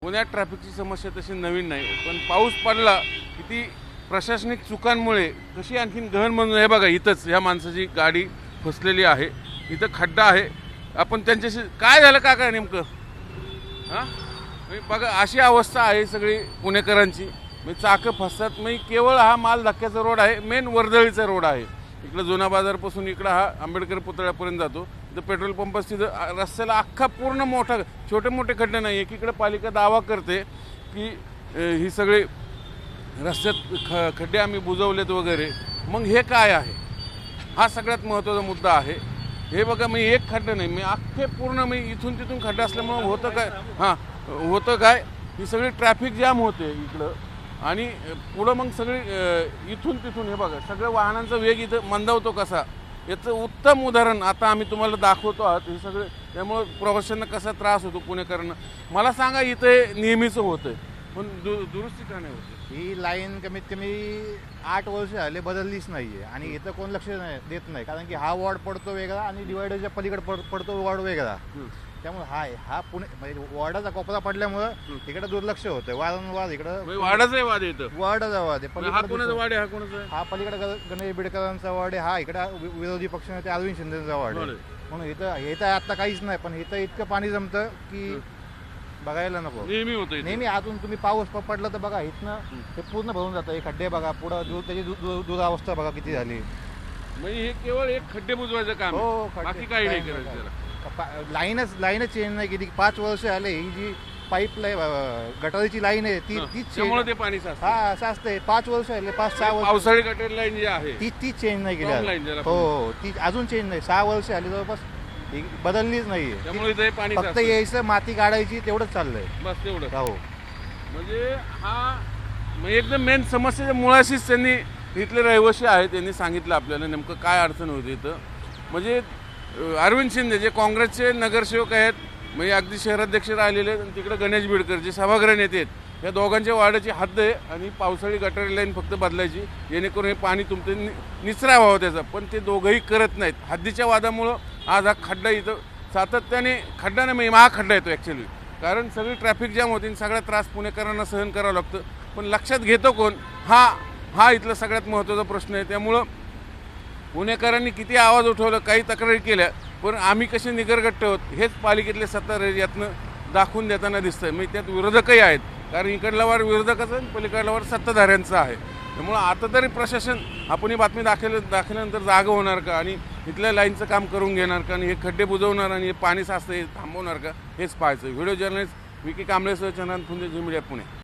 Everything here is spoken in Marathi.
पुण्यात ट्रॅफिकची समस्या तशी नवीन नाही, पण पाऊस पडला की ती प्रशासनिक चुकांमुळे कशी आणखीन गहन म्हणून. हे बघा, इथंच ह्या माणसाची गाडी फसलेली आहे, इथं खड्डा आहे. आपण त्यांच्याशी काय झालं काय नेमकं हां बघा, अशी अवस्था आहे सगळी पुणेकरांची. म्हणजे चाकं फसतात. म्हणजे केवळ हा माल धक्क्याचा रोड आहे, मेन वर्दळीचा रोड आहे. इकडं जुना बाजारपासून इकडं हा आंबेडकर पुतळ्यापर्यंत जातो. इथं पेट्रोल पंप तिथं रस्त्याला अख्खा पूर्ण मोठा, छोटे मोठे खड्डे नाही. एकीकडे पालिका दावा करते की ही सगळी रस्त्यात खड्डे आम्ही बुजवलेत वगैरे. मग हे काय आहे? हा सगळ्यात महत्त्वाचा मुद्दा आहे. हे बघा, मी एक खड्डा नाही, मी अख्खे पूर्ण मी इथून तिथून खड्डा असल्यामुळं होतं काय, होतं काय, ही सगळी ट्रॅफिक जाम होते इकडं. आणि पुढं मग सगळी इथून तिथून हे बघा, सगळ्या वाहनांचा वेग इथं मंदावतो कसा, याचं उत्तम उदाहरण आता आम्ही तुम्हाला दाखवतो आहात. हे सगळे त्यामुळं प्रवाशांना कसा त्रास होतो पुणेकरांना. मला सांगा, इथं नेहमीचं होतं पण दुरुस्ती का नाही होते? ही लाईन कमीत कमी 8 वर्ष झाले बदललीच नाही आहे. आणि इथं कोण लक्ष देत नाही, कारण की हा वॉर्ड पडतो वेगळा आणि डिवायडरच्या पलीकडे पडतो वॉर्ड वेगळा. त्यामुळे हा पुणे म्हणजे वॉर्डाचा कोपरा पडल्यामुळं इकडे दुर्लक्ष होतं वारंवार. इकडं वाडाचा वाद येतं, वॉर्डाचा वाद आहे. हा कोणाचा वाड आहे, हा कोणाचा? हा पलीकडे गणेश बिडकरांचा वॉर्ड आहे, हा इकडे विरोधी पक्षनेते अरविंद शिंदेचा वॉर्ड आहे. म्हणून इथं आता काहीच नाही, पण इथं इतकं पाणी जमतं की बघायला नको. नेहमी होतं नेहमी. अजून तुम्ही पाऊस पडला तर बघा, इथनं हे पूर्ण भरून जातं. हे खड्डे बघा, पुढं त्याची दुरावस्था बघा किती झाली. म्हणजे हे केवळ एक खड्डे बुजवायचं काम, बाकी काही नाही करायचं त्याला. लाईनच चेंज नाही केली. 5 वर्ष आले. ही जी पाईप गटारीची लाईन आहे तीच त्यामुळे ते पाणी साचते. 5 वर्ष आले, 5-6 वर्ष पावसाळी गटर लाईन जी आहे ती चेंज नाही केली. हो, ती अजून चेंज नाही. 6 वर्ष आली जवळपास, बदललीच नाहीये. त्यामुळे ते पाणी फक्त यायचं, माती काढायची, तेवढंच चाललंय बस, तेवढं. हो. म्हणजे हा एकदम मेन समस्येच्या मुळाशीच त्यांनी, इथले रहिवासी आहेत, त्यांनी सांगितलं आपल्याला नेमकं काय अडचण होती इथं. म्हणजे अरविंद शिंदे जे काँग्रेसचे नगरसेवक आहेत, म्हणजे अगदी शहराध्यक्ष राहिलेले आहेत, आणि तिकडे गणेश बिडकर जे सभागृह नेते आहेत, या दोघांच्या वार्डाची हद्द आहे. आणि पावसाळी गटारी लाईन फक्त बदलायची, जेणेकरून हे पाणी तुमचं निचरा व्हावं त्याचा. पण ते दोघंही करत नाहीत. हद्दीच्या वादामुळं आज हा खड्डा इथं सातत्याने, खड्डा नाही हा खड्डा येतो ॲक्च्युली, कारण सगळी ट्रॅफिक जॅम होती आणि सगळा त्रास पुणेकरांना सहन करावं लागतं. पण लक्षात घेतो कोण? हा इथला सगळ्यात महत्त्वाचा प्रश्न आहे. त्यामुळं पुणेकरांनी किती आवाज उठवला, काही तक्रारी केल्या, पण आम्ही कसे निगरगट्टे आहोत हेच पालिकेतले सत्ताधारी यातनं दाखवून देताना दिसतंय. म्हणजे त्यात विरोधकही आहेत, कारण इकडला वार विरोधकाचा आणि पलीकडला वार सत्ताधाऱ्यांचा आहे. त्यामुळं आता तरी प्रशासन आपण ही बातमी दाखवल्यानंतर जागं होणार का, आणि इथल्या लाईनचं काम करून घेणार का, आणि हे खड्डे बुजवणार आणि हे पाणी साचतं हे थांबवणार का, हेच पाहायचं. व्हिडिओ जर्नलिस्ट विकी कांबळेसह चंद्रकांत फुंदे, झी मीडिया, पुणे.